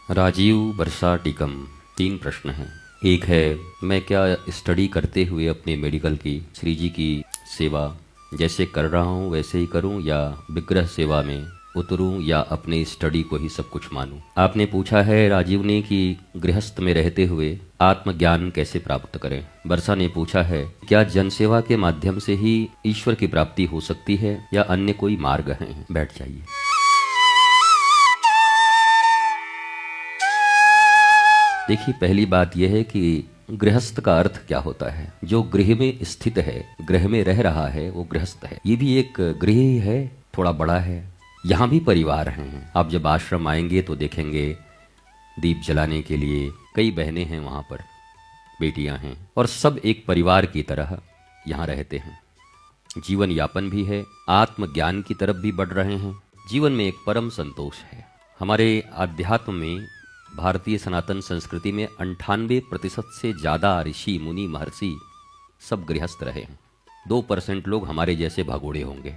राजीव वर्षा टीकम। 3 प्रश्न हैं। एक है, मैं क्या स्टडी करते हुए अपने मेडिकल की श्री जी की सेवा जैसे कर रहा हूँ वैसे ही करूँ, या विग्रह सेवा में उतरूँ, या अपने स्टडी को ही सब कुछ मानूं। आपने पूछा है राजीव ने कि गृहस्थ में रहते हुए आत्मज्ञान कैसे प्राप्त करें। वर्षा ने पूछा है, क्या जनसेवा के माध्यम से ही ईश्वर की प्राप्ति हो सकती है या अन्य कोई मार्ग है। बैठ जाइए। देखिए, पहली बात यह है कि गृहस्थ का अर्थ क्या होता है। जो गृह में स्थित है, गृह में रह रहा है, वो गृहस्थ है। ये भी एक गृह ही है, थोड़ा बड़ा है। यहाँ भी परिवार हैं। आप जब आश्रम आएंगे तो देखेंगे दीप जलाने के लिए कई बहनें हैं, वहाँ पर बेटियाँ हैं, और सब एक परिवार की तरह यहाँ रहते हैं। जीवन यापन भी है, आत्मज्ञान की तरफ भी बढ़ रहे हैं। जीवन में एक परम संतोष है। हमारे अध्यात्म में, भारतीय सनातन संस्कृति में 98% से ज़्यादा ऋषि मुनि महर्षि सब गृहस्थ रहे हैं। 2% लोग हमारे जैसे भागोड़े होंगे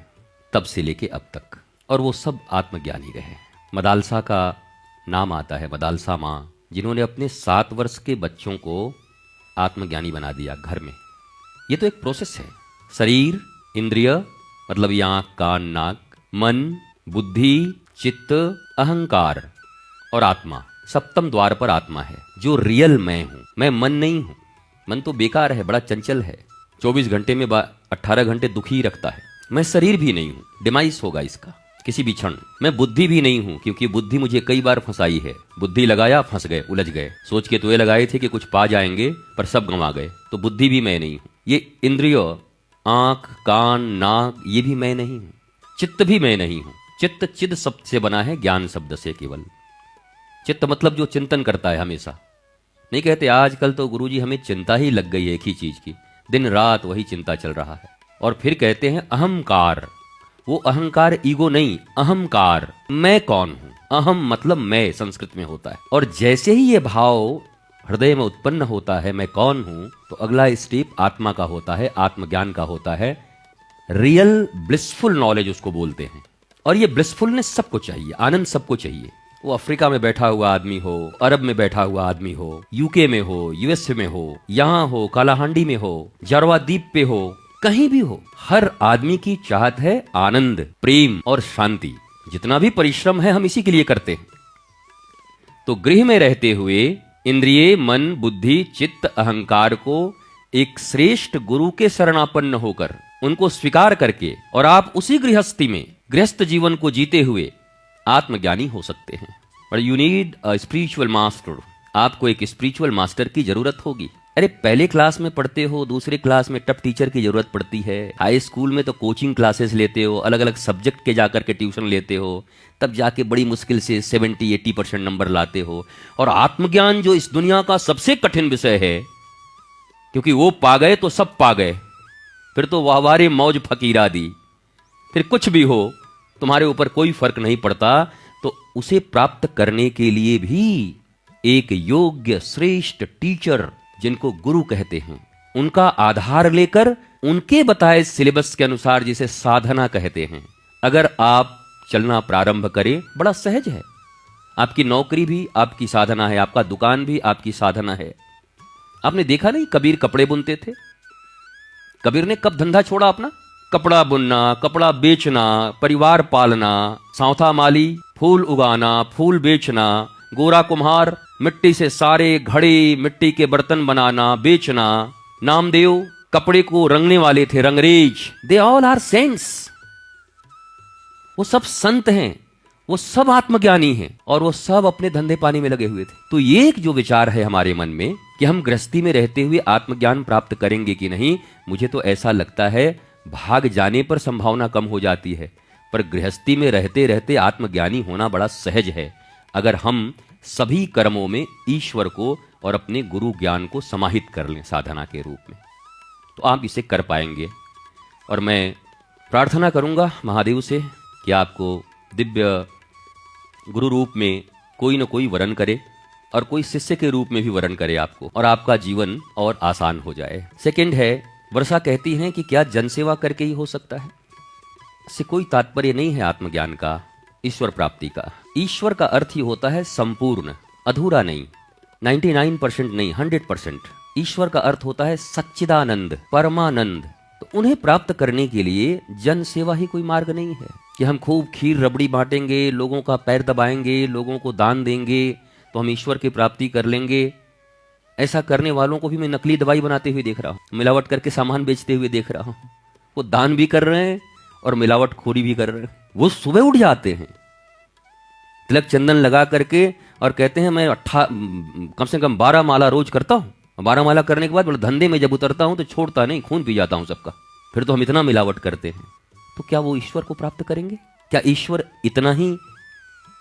तब से लेके अब तक, और वो सब आत्मज्ञानी रहे। मदालसा का नाम आता है, मदालसा माँ, जिन्होंने अपने 7 वर्ष के बच्चों को आत्मज्ञानी बना दिया घर में। ये तो एक प्रोसेस है। शरीर, इंद्रिय मतलब ये आँख कान नाक, मन, बुद्धि, चित्त, अहंकार और आत्मा, सप्तम द्वार पर आत्मा है जो रियल मैं हूं। मैं मन नहीं हूं। मन तो बेकार है, बड़ा चंचल है, 24 घंटे में 18 घंटे दुखी रखता है। मैं शरीर भी नहीं हूं, डिमाइस होगा इसका किसी भी क्षण। मैं बुद्धि भी नहीं हूं, क्योंकि बुद्धि मुझे कई बार फंसाई है। बुद्धि लगाया, फंस गए, उलझ गए। सोच के तो ये लगाए थे कि कुछ पा जाएंगे, पर सब गंवा गए। तो बुद्धि भी मैं नहीं हूं। ये इंद्रिय, आंख कान नाक, ये भी मैं नहीं हूं। चित्त भी मैं नहीं हूं। चित्त चिद शब्द से बना है, ज्ञान शब्द से केवल। चित्त मतलब जो चिंतन करता है हमेशा। नहीं कहते आजकल तो गुरुजी हमें चिंता ही लग गई है एक ही चीज की, दिन रात वही चिंता चल रहा है। और फिर कहते हैं अहंकार। वो अहंकार ईगो नहीं, अहंकार, मैं कौन हूं। अहम मतलब मैं संस्कृत में होता है। और जैसे ही ये भाव हृदय में उत्पन्न होता है, मैं कौन हूं, तो अगला स्टेप आत्मा का होता है, आत्मज्ञान का होता है। रियल ब्लिसफुल नॉलेज उसको बोलते हैं। और ये ब्लिसफुलनेस सबको चाहिए, आनंद सबको चाहिए। वो अफ्रीका में बैठा हुआ आदमी हो, अरब में बैठा हुआ आदमी हो, यूके में हो, यूएस में हो, यहाँ हो, कालाहांडी में हो, जारवा द्वीप पे हो, कहीं भी हो, हर आदमी की चाहत है आनंद, प्रेम और शांति। जितना भी परिश्रम है हम इसी के लिए करते हैं। तो गृह में रहते हुए इंद्रिय, मन, बुद्धि, चित्त, अहंकार को एक श्रेष्ठ गुरु के शरणापन्न होकर, उनको स्वीकार करके, और आप उसी गृहस्थी में गृहस्थ जीवन को जीते हुए आत्मज्ञानी हो सकते हैं। पर you need a spiritual master. आपको एक स्पिरिचुअल मास्टर की जरूरत होगी। अरे पहले क्लास में पढ़ते हो, दूसरे क्लास में टफ टीचर की जरूरत पड़ती है, हाई स्कूल में तो कोचिंग क्लासेस लेते हो, अलग अलग सब्जेक्ट के जाकर के ट्यूशन लेते हो, तब जाके बड़ी मुश्किल से 70-80% नंबर लाते हो। और आत्मज्ञान जो इस दुनिया का सबसे कठिन विषय है, क्योंकि वो पा गए तो सब पा गए, फिर तो वाहवारे मौज फकीरा दी, फिर कुछ भी हो तुम्हारे ऊपर कोई फर्क नहीं पड़ता। तो उसे प्राप्त करने के लिए भी एक योग्य श्रेष्ठ टीचर, जिनको गुरु कहते हैं, उनका आधार लेकर उनके बताए सिलेबस के अनुसार, जिसे साधना कहते हैं, अगर आप चलना प्रारंभ करें, बड़ा सहज है। आपकी नौकरी भी आपकी साधना है, आपका दुकान भी आपकी साधना है। आपने देखा नहीं, कबीर कपड़े बुनते थे। कबीर ने कब धंधा छोड़ा अपना? कपड़ा बुनना, कपड़ा बेचना, परिवार पालना, सौथा माली, फूल उगाना, फूल बेचना, गोरा कुम्हार, मिट्टी से सारे घड़े, मिट्टी के बर्तन बनाना, बेचना। नामदेव कपड़े को रंगने वाले थे, रंगरेज। They all are saints. वो सब संत हैं, वो सब आत्मज्ञानी हैं, और वो सब अपने धंधे पानी में लगे हुए थे। तो ये एक जो विचार है हमारे मन में कि हम गृहस्थी में रहते हुए आत्मज्ञान प्राप्त करेंगे कि नहीं, मुझे तो ऐसा लगता है भाग जाने पर संभावना कम हो जाती है, पर गृहस्थी में रहते रहते आत्मज्ञानी होना बड़ा सहज है, अगर हम सभी कर्मों में ईश्वर को और अपने गुरु ज्ञान को समाहित कर लें साधना के रूप में, तो आप इसे कर पाएंगे। और मैं प्रार्थना करूंगा महादेव से कि आपको दिव्य गुरु रूप में कोई न कोई वरण करे, और कोई शिष्य के रूप में भी वरण करे आपको, और आपका जीवन और आसान हो जाए। सेकंड है, वर्षा कहती हैं कि क्या जनसेवा करके ही हो सकता है। इससे कोई तात्पर्य नहीं है आत्मज्ञान का, ईश्वर प्राप्ति का। ईश्वर का अर्थ ही होता है संपूर्ण, अधूरा नहीं, 99% नहीं, 100%। ईश्वर का अर्थ होता है सच्चिदानंद, परमानंद। तो उन्हें प्राप्त करने के लिए जन सेवा ही कोई मार्ग नहीं है कि हम खूब खीर रबड़ी बांटेंगे, लोगों का पैर दबाएंगे, लोगों को दान देंगे तो हम ईश्वर की प्राप्ति कर लेंगे। ऐसा करने वालों को भी मैं नकली दवाई बनाते हुए देख रहा हूं, मिलावट करके सामान बेचते हुए देख रहा हूं। वो दान भी कर रहे हैं और मिलावट खोरी भी कर रहे हैं। वो सुबह उठ जाते हैं तिलक चंदन लगा करके और कहते हैं मैं कम से कम 12 माला रोज करता हूं। 12 माला करने के बाद बोले धंधे में जब उतरता हूं तो छोड़ता नहीं, खून पी जाता हूं सबका। फिर तो हम इतना मिलावट करते हैं। तो क्या वो ईश्वर को प्राप्त करेंगे? क्या ईश्वर इतना ही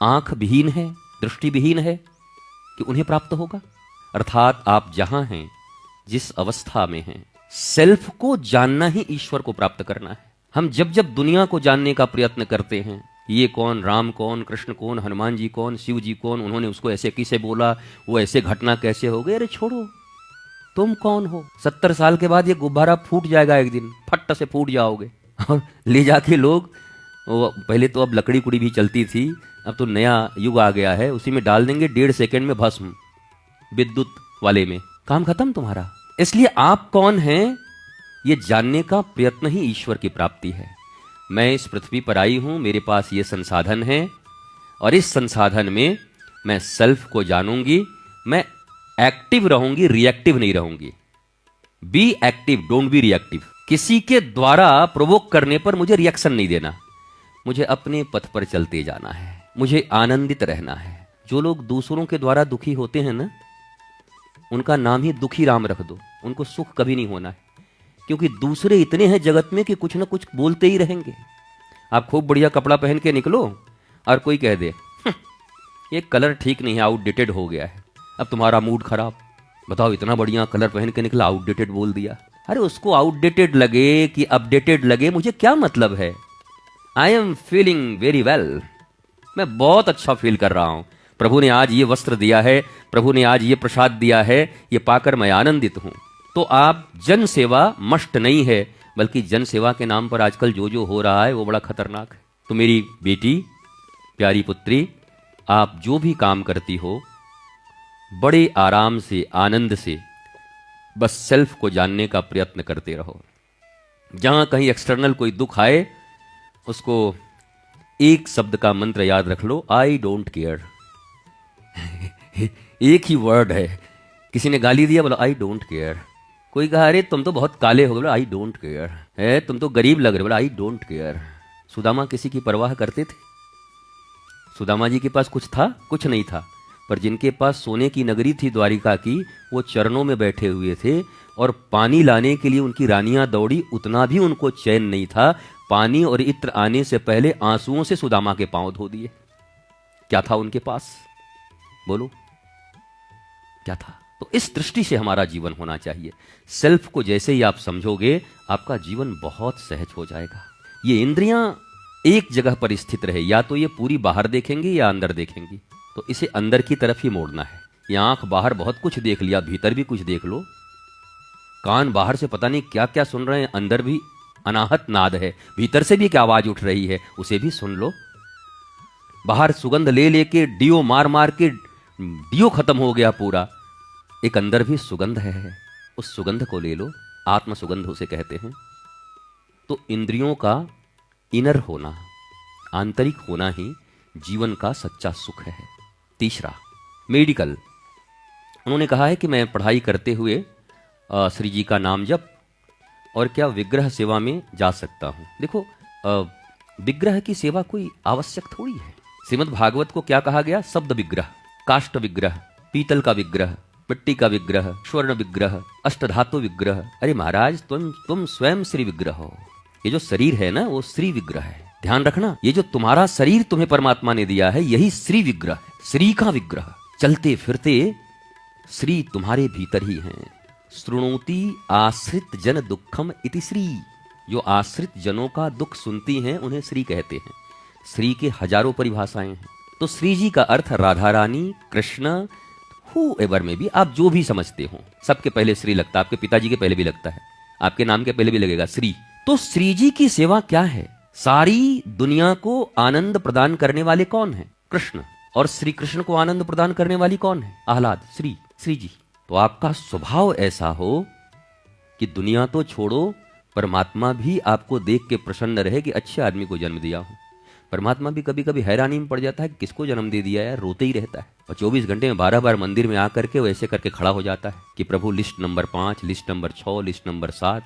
आंख विहीन है, दृष्टि विहीन है कि उन्हें प्राप्त होगा? अर्थात आप जहां हैं, जिस अवस्था में हैं, सेल्फ को जानना ही ईश्वर को प्राप्त करना है। हम जब जब दुनिया को जानने का प्रयत्न करते हैं, ये कौन, राम कौन, कृष्ण कौन, हनुमान जी कौन, शिव जी कौन, उन्होंने उसको ऐसे किसे बोला, वो ऐसे घटना कैसे हो गई, अरे छोड़ो, तुम कौन हो? 70 साल के बाद ये गुब्बारा फूट जाएगा एक दिन, फट से फूट जाओगे। और ले जाके लोग, पहले तो अब लकड़ी कुड़ी भी चलती थी, अब तो नया युग आ गया है, उसी में डाल देंगे 1.5 सेकंड में भस्म, विद्युत वाले में, काम खत्म तुम्हारा। इसलिए आप कौन हैं ये जानने का प्रयत्न ही ईश्वर की प्राप्ति है। मैं इस पृथ्वी पर आई हूं, मेरे पास ये संसाधन है और इस संसाधन में मैं सेल्फ को जानूंगी। मैं एक्टिव रहूंगी, रिएक्टिव नहीं रहूंगी। Be active, don't be reactive. किसी के द्वारा प्रोवोक करने पर मुझे रिएक्शन नहीं देना, मुझे अपने पथ पर चलते जाना है, मुझे आनंदित रहना है। जो लोग दूसरों के द्वारा दुखी होते हैं ना, उनका नाम ही दुखी राम रख दो, उनको सुख कभी नहीं होना है। क्योंकि दूसरे इतने हैं जगत में कि कुछ ना कुछ बोलते ही रहेंगे। आप खूब बढ़िया कपड़ा पहन के निकलो और कोई कह दे ये कलर ठीक नहीं है, आउटडेटेड हो गया है, अब तुम्हारा मूड खराब। बताओ, इतना बढ़िया कलर पहन के निकला, आउटडेटेड बोल दिया। अरे उसको आउटडेटेड लगे कि अपडेटेड लगे, मुझे क्या मतलब है? I am feeling very well, मैं बहुत अच्छा फील कर रहा हूं। प्रभु ने आज ये वस्त्र दिया है, प्रभु ने आज ये प्रसाद दिया है, ये पाकर मैं आनंदित हूं। तो आप जन सेवा मस्ट नहीं है, बल्कि जन सेवा के नाम पर आजकल जो जो हो रहा है वो बड़ा खतरनाक है। तो मेरी बेटी, प्यारी पुत्री, आप जो भी काम करती हो, बड़े आराम से, आनंद से बस सेल्फ को जानने का प्रयत्न करते रहो। जहां कहीं एक्सटर्नल कोई दुख आए, उसको एक शब्द का मंत्र याद रख लो, आई डोंट केयर। एक ही वर्ड है। किसी ने गाली दिया, बोला आई डोंट केयर। कोई कहा अरे तुम तो बहुत काले हो गए, बोला आई डोंट केयर। है तुम तो गरीब लग रहे, बोला आई डोंट केयर। सुदामा किसी की परवाह करते थे? सुदामा जी के पास कुछ था? कुछ नहीं था। पर जिनके पास सोने की नगरी थी द्वारिका की, वो चरणों में बैठे हुए थे और पानी लाने के लिए उनकी रानियां दौड़ी, उतना भी उनको चैन नहीं था। पानी और इत्र आने से पहले आंसुओं से सुदामा के पांव धो दिए। क्या था उनके पास? बोलो, क्या था? तो इस दृष्टि से हमारा जीवन होना चाहिए। सेल्फ को जैसे ही आप समझोगे, आपका जीवन बहुत सहज हो जाएगा। ये इंद्रियां एक जगह पर स्थित रहे, या तो ये पूरी बाहर देखेंगी या अंदर देखेंगी। तो इसे अंदर की तरफ ही मोड़ना है। ये आंख बाहर बहुत कुछ देख लिया, भीतर भी कुछ देख लो। कान बाहर से पता नहीं क्या क्या सुन रहे हैं, अंदर भी अनाहत नाद है, भीतर से भी क्या आवाज उठ रही है, उसे भी सुन लो। बाहर सुगंध ले लेके, डियो मार मार के डियो खत्म हो गया पूरा, एक अंदर भी सुगंध है, उस सुगंध को ले लो। आत्म सुगंध उसे कहते हैं। तो इंद्रियों का इनर होना, आंतरिक होना ही जीवन का सच्चा सुख है। तीसरा, मेडिकल। उन्होंने कहा है कि मैं पढ़ाई करते हुए श्री जी का नाम जप और क्या विग्रह सेवा में जा सकता हूं। देखो, विग्रह की सेवा कोई आवश्यक थोड़ी है। श्रीमद् भागवत को क्या कहा गया? शब्द विग्रह, काष्ठ विग्रह, पीतल का विग्रह, मिट्टी का विग्रह, स्वर्ण विग्रह, अष्टधातु विग्रह। अरे महाराज, तुम स्वयं श्री विग्रह हो। ये जो शरीर है ना, वो श्री विग्रह है। ध्यान रखना, ये जो तुम्हारा शरीर तुम्हें परमात्मा ने दिया है, यही श्री विग्रह है, श्री का विग्रह। चलते फिरते श्री तुम्हारे भीतर ही हैं। श्रुणोति आश्रित जन दुखम इति श्री। जो आश्रित जनों का दुख सुनती हैं, उन्हें श्री कहते हैं। श्री के हजारों परिभाषाएं हैं। तो श्री जी का अर्थ राधा रानी, कृष्ण, हूएवर में भी आप जो भी समझते हो, सबके पहले श्री लगता है। आपके पिताजी के पहले भी लगता है, आपके नाम के पहले भी लगेगा श्री। तो श्री जी की सेवा क्या है? सारी दुनिया को आनंद प्रदान करने वाले कौन है? कृष्ण। और श्री कृष्ण को आनंद प्रदान करने वाली कौन है? आह्लाद, श्री जी। तो आपका स्वभाव ऐसा हो कि दुनिया तो छोड़ो, परमात्मा भी आपको देख के प्रसन्न रहे कि अच्छे आदमी को जन्म दिया हूं। परमात्मा भी कभी कभी हैरानी में पड़ जाता है कि किसको जन्म दे दिया यार, रोते ही रहता है। और 24 घंटे में 12 बार मंदिर में आकर के वैसे करके खड़ा हो जाता है कि प्रभु list number 5, list number 6, list number 7।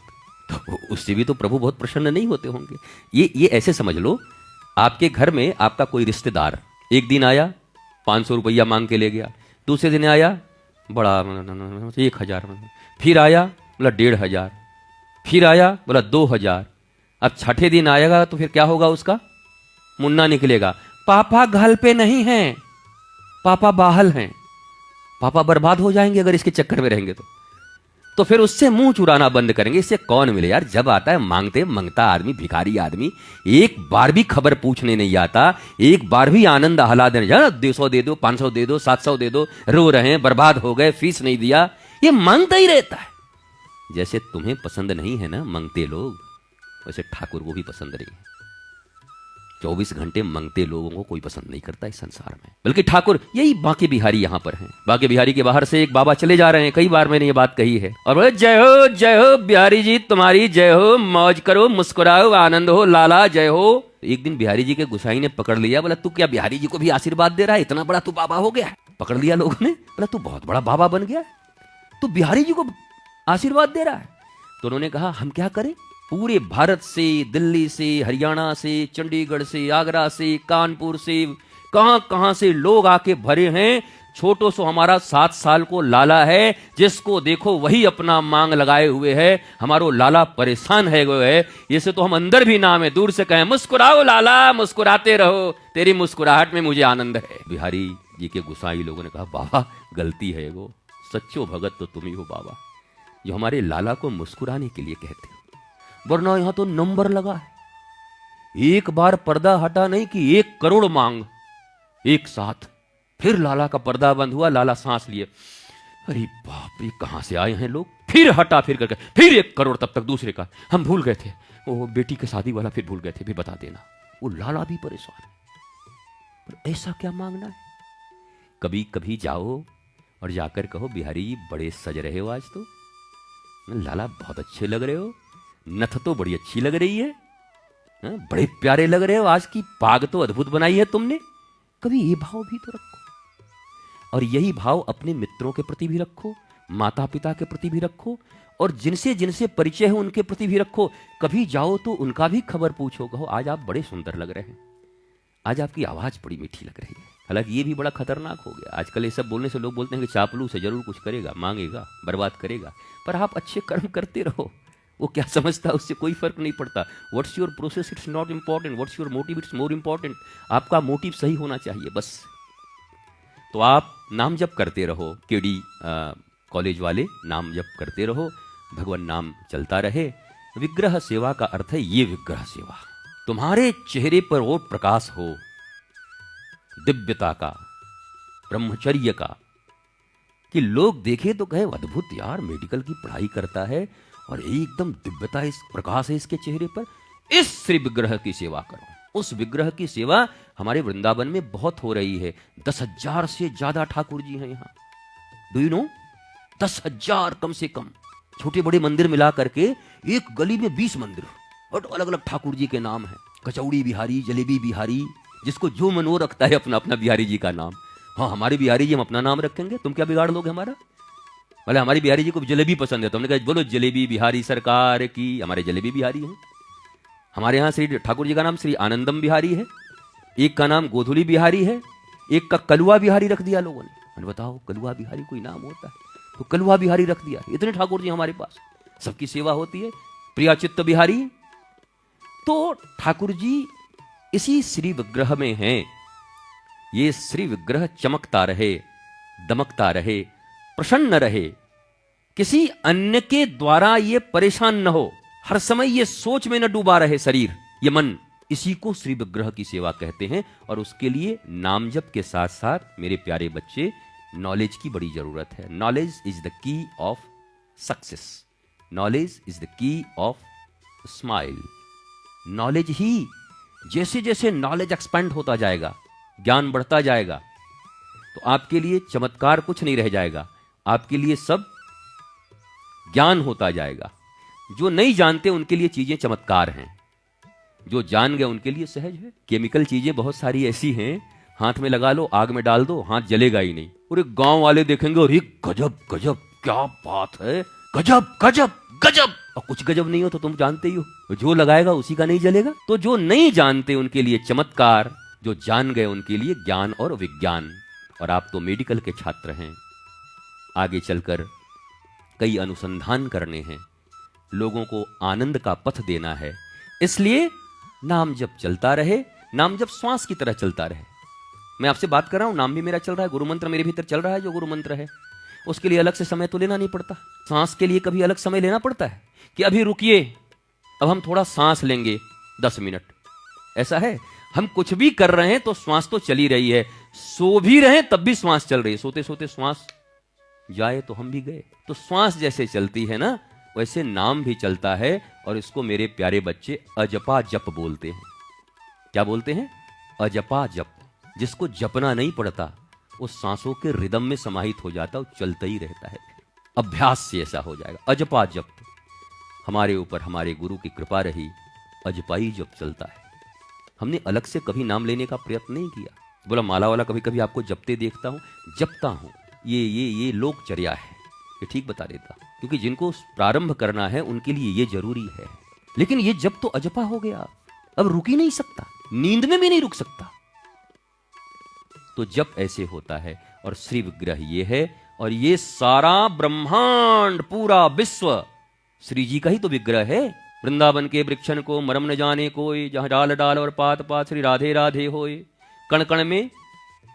तो उससे भी तो प्रभु बहुत प्रसन्न नहीं होते होंगे। ये ऐसे समझ लो, आपके घर में आपका कोई रिश्तेदार एक दिन आया 500 रुपया मांग के ले गया, दूसरे दिन आया बड़ा 1000, फिर आया बोला 1500, फिर आया बोला 2000। अब छठे दिन आएगा तो फिर क्या होगा? उसका मुन्ना निकलेगा, पापा घर पे नहीं हैं, पापा बाहर हैं। पापा बर्बाद हो जाएंगे अगर इसके चक्कर में रहेंगे तो फिर उससे मुंह चुराना बंद करेंगे। इससे कौन मिले यार? जब आता है मांगते मंगता आदमी, भिखारी आदमी, एक बार भी खबर पूछने नहीं आता, एक बार भी आनंद आह्लाद नहीं जाना, 200 दे दो, 500 दे दो, 700 दे दो, रो रहे हैं, बर्बाद हो गए, फीस नहीं दिया, ये मांगता ही रहता है। जैसे तुम्हें पसंद नहीं है ना मंगते लोग, वैसे ठाकुर को भी पसंद नहीं है। 24 घंटे मंगते लोगों को कोई पसंद नहीं करता इस संसार में। बल्कि ठाकुर, यही बांके बिहारी यहां पर हैं। बांके बिहारी के बाहर से एक बाबा चले जा रहे हैं, कई बार मैंने ये बात कही है, और बोले जय हो बिहारी जी, तुम्हारी जय हो, मौज करो, मुस्कुराओ, आनंद हो, लाला जय हो। एक दिन बिहारी जी के गुसाई ने पकड़ लिया, बोला तू क्या बिहारी जी को भी आशीर्वाद दे रहा है? इतना बड़ा तू बाबा हो गया है। पकड़ लिया लोगों ने, बोला तू बहुत बड़ा बाबा बन गया, तू बिहारी जी को आशीर्वाद दे रहा है। तो उन्होंने कहा हम क्या करें? पूरे भारत से, दिल्ली से, हरियाणा से, चंडीगढ़ से, आगरा से, कानपुर से, कहां कहां से लोग आके भरे हैं। छोटो सो हमारा 7 साल को लाला है, जिसको देखो वही अपना मांग लगाए हुए है। हमारो लाला परेशान है वो है, इसे तो हम अंदर भी नाम है, दूर से कहें मुस्कुराओ लाला, मुस्कुराते रहो, तेरी मुस्कुराहट में मुझे आनंद है। बिहारी जी के गुसाई लोगों ने कहा बाबा गलती है, वो सच्चो भगत तो तुम ही हो बाबा, जो हमारे लाला को मुस्कुराने के लिए कहते हो, वरना यहां तो नंबर लगा है। एक बार पर्दा हटा नहीं कि 1 करोड़ मांग एक साथ। फिर लाला का पर्दा बंद हुआ, लाला सांस लिए, अरे बाप रे कहां से आए हैं लोग। फिर हटा, फिर करके फिर 1 करोड़, तब तक दूसरे का हम भूल गए थे, वो बेटी की शादी वाला फिर भूल गए थे, भी बता देना। वो लाला भी परेशान है, पर ऐसा क्या मांगना है? कभी कभी जाओ और जाकर कहो बिहारी जी बड़े सज रहे हो आज तो, लाला बहुत अच्छे लग रहे हो, नथ तो बड़ी अच्छी लग रही है, बड़े प्यारे लग रहे हो, आज की पाग तो अद्भुत बनाई है तुमने। कभी ये भाव भी तो रखो। और यही भाव अपने मित्रों के प्रति भी रखो, माता पिता के प्रति भी रखो, और जिनसे जिनसे परिचय है उनके प्रति भी रखो। कभी जाओ तो उनका भी खबर पूछो, कहो आज आप बड़े सुंदर लग रहे हैं, आज आपकी आवाज बड़ी मीठी लग रही है। हालांकि ये भी बड़ा खतरनाक हो गया आजकल, ये सब बोलने से लोग बोलते हैं कि चापलूस है, जरूर कुछ करेगा, मांगेगा, बर्बाद करेगा। पर आप अच्छे कर्म करते रहो, वो क्या समझता है, उससे कोई फर्क नहीं पड़ता। What's your process it's not important, what's your motive it's more important. आपका मोटिव सही होना चाहिए बस। तो आप नाम जप करते रहो, केडी कॉलेज वाले नाम जप करते रहो, भगवान नाम चलता रहे। विग्रह सेवा का अर्थ है ये विग्रह सेवा, तुम्हारे चेहरे पर वो प्रकाश हो दिव्यता का, ब्रह्मचर्य का, कि लोग देखे तो कहे अद्भुत यार, मेडिकल की पढ़ाई करता है और एकदम दिव्यता, इस प्रकाश है इसके चेहरे पर। इस श्री विग्रह की सेवा करो। उस विग्रह की सेवा हमारे वृंदावन में बहुत हो रही है। 10,000 से ज्यादा ठाकुर जी हैं यहाँ। Do you know? 10,000 कम से कम। छोटे बड़े मंदिर मिला करके एक गली में 20 मंदिर और अलग अलग ठाकुर जी के नाम है। कचौड़ी बिहारी, जलेबी बिहारी, जिसको जो मन वो रखता है अपना अपना बिहारी जी का नाम। हाँ, हमारे बिहारी जी हम अपना नाम रखेंगे, तुम क्या बिगाड़ लोगे हमारा? बोले हमारी बिहारी जी को जलेबी पसंद है, तो हमने कहा बोलो जलेबी बिहारी सरकार की। हमारे जलेबी बिहारी हैं। हमारे यहाँ श्री ठाकुर जी का नाम श्री आनंदम बिहारी है, एक का नाम गोधुली बिहारी है, एक का कलुआ बिहारी रख दिया लोगों ने। मैंने बताओ कलुआ बिहारी कोई नाम होता है? तो कलुआ बिहारी रख दिया। इतने ठाकुर जी हमारे पास, सबकी सेवा होती है। प्रियाचित्त बिहारी। तो ठाकुर जी इसी श्री विग्रह में हैं। ये श्री विग्रह चमकता रहे, दमकता रहे, प्रसन्न रहे, किसी अन्य के द्वारा ये परेशान न हो, हर समय ये सोच में न डूबा रहे शरीर, ये मन। इसी को श्री विग्रह की सेवा कहते हैं। और उसके लिए नाम जप के साथ साथ मेरे प्यारे बच्चे, नॉलेज की बड़ी जरूरत है। Knowledge is the key of success, knowledge is the key of smile. Knowledge ही, जैसे जैसे नॉलेज एक्सपेंड होता जाएगा, ज्ञान बढ़ता जाएगा, तो आपके लिए चमत्कार कुछ नहीं रह जाएगा, आपके लिए सब ज्ञान होता जाएगा। जो नहीं जानते उनके लिए चीजें चमत्कार हैं, जो जान गए उनके लिए सहज है। केमिकल चीजें बहुत सारी ऐसी हैं, हाथ में लगा लो, आग में डाल दो, हाथ जलेगा ही नहीं। और एक गांव वाले देखेंगे और ये गजब गजब क्या बात है, गजब गजब गजब। और कुछ गजब नहीं हो तो तुम जानते ही हो, जो लगाएगा उसी का नहीं जलेगा। तो जो नहीं जानते उनके लिए चमत्कार, जो जान गए उनके लिए ज्ञान और विज्ञान। और आप तो मेडिकल के छात्र हैं, आगे चलकर कई अनुसंधान करने हैं, लोगों को आनंद का पथ देना है। इसलिए नाम जब चलता रहे, नाम जब श्वास की तरह चलता रहे। मैं आपसे बात कर रहा हूं, नाम भी मेरा चल रहा है, गुरु मंत्र मेरे भीतर चल रहा है, जो गुरु मंत्र है उसके लिए अलग से समय तो लेना नहीं पड़ता। सांस के लिए कभी अलग समय लेना पड़ता है कि अभी रुकिए, अब हम थोड़ा सांस लेंगे 10 मिनट, ऐसा है? हम कुछ भी कर रहे हैं तो श्वास तो चली रही है, सो भी रहे तब भी श्वास चल रही है, सोते सोते श्वास जाए तो हम भी गए। तो श्वास जैसे चलती है ना, वैसे नाम भी चलता है। और इसको मेरे प्यारे बच्चे अजपा जप बोलते हैं। क्या बोलते हैं? अजपा जप। जिसको जपना नहीं पड़ता, वो सांसों के रिदम में समाहित हो जाता है, वो चलता ही रहता है। अभ्यास से ऐसा हो जाएगा। अजपा जप, हमारे ऊपर हमारे गुरु की कृपा रही, अजपाई जप चलता है। हमने अलग से कभी नाम लेने का प्रयत्न नहीं किया। बोला माला वाला कभी कभी आपको जपते देखता हूं, जपता हूं, ये लोकचर्या है, ये ठीक बता देता, क्योंकि जिनको प्रारंभ करना है उनके लिए ये जरूरी है। लेकिन ये जप तो अजपा हो गया, अब रुक ही नहीं सकता, नींद में भी नहीं रुक सकता। तो जप ऐसे होता है। और श्री विग्रह ये है, और ये सारा ब्रह्मांड, पूरा विश्व श्री जी का ही तो विग्रह है। वृंदावन के वृक्षण को मरम न जाने कोई, जहां डाल डाल और पात पात श्री राधे राधे होए। कण कण में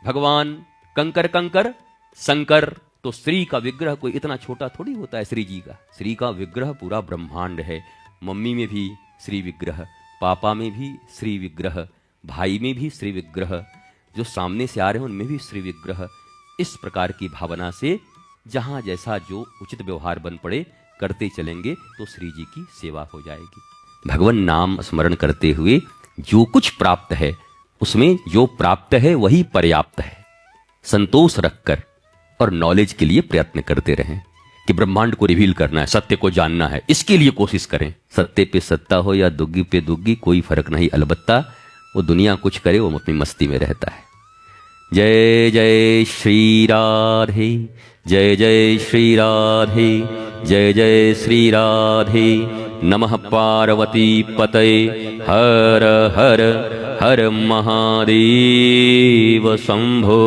भगवान, कंकर कंकर शंकर। तो श्री का विग्रह कोई इतना छोटा थोड़ी होता है श्री जी का। श्री का विग्रह पूरा ब्रह्मांड है। मम्मी में भी श्री विग्रह, पापा में भी श्री विग्रह, भाई में भी श्री विग्रह, जो सामने से आ रहे हैं उनमें भी श्री विग्रह। इस प्रकार की भावना से जहां जैसा जो उचित व्यवहार बन पड़े करते चलेंगे तो श्री जी की सेवा हो जाएगी। भगवान नाम स्मरण करते हुए जो कुछ प्राप्त है, उसमें जो प्राप्त है वही पर्याप्त है। संतोष रखकर और नॉलेज के लिए प्रयत्न करते रहें कि ब्रह्मांड को रिवील करना है, सत्य को जानना है, इसके लिए कोशिश करें। सत्य पे सत्ता हो या दुग्गी पे दुग्गी, कोई फर्क नहीं, अलबत्ता वो दुनिया कुछ करे, वो अपनी मस्ती में रहता है। जय जय श्री राधे, जय जय श्री राधे, जय जय श्री राधे। नमः पार्वती पतये, हर हर हर महादेव शंभो।